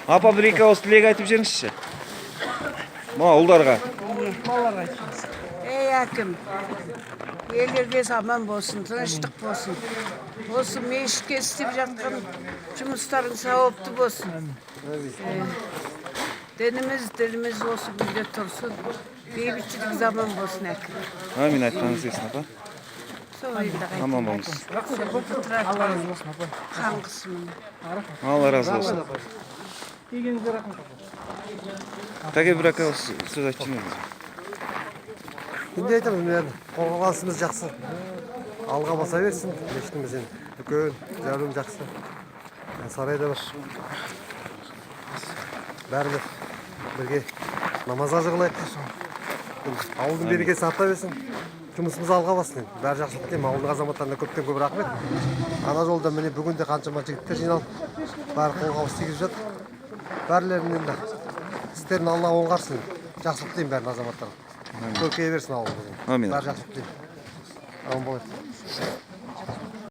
Апа, бір-екі ауыз тілек айтып жеріңізші. Ұлдарға. Ey әкім, елерге аман болсын, тыныштық болсын. Осы мешітке істеп жатқан жұмыстарың сауапты болсын. Дініміз осы күнде тұрсын. Бейбітшілік заман болсын әкім. Амин, айтқаныңыз келсін, апа. Аман болыңыз. Алла разы болсын, апа. Қан қысымын. Алла разы болсын. Тәке бір-екі ауыз сөз айтып жүріңіз. Енді айтамын, мен қорғанысымыз жақсы. Алға баса берсін, мешітімізден үлкен, зәулім жақсы. Сарайда бар. Бәріміз бірге намазға жығылайық. Ауылдың берекесі арта берсін. Жұмысымыз алға бассын. Бәрі жақсылық тілеймін. Ауылдың азаматтарына көптен көп рахмет. Ана жолда міне бүгінде қаншама жігіттер жиналып, бәрі қолғабыс тигізіп жатыр. Бәрілерінің енді істерін Алла оңғарсын. Жақсылық тілеймін бәрін азаматтарға. Көркейе берсін ауылымыздың. Амин. Бәрі жақсылық тілеймін. Аман болайық.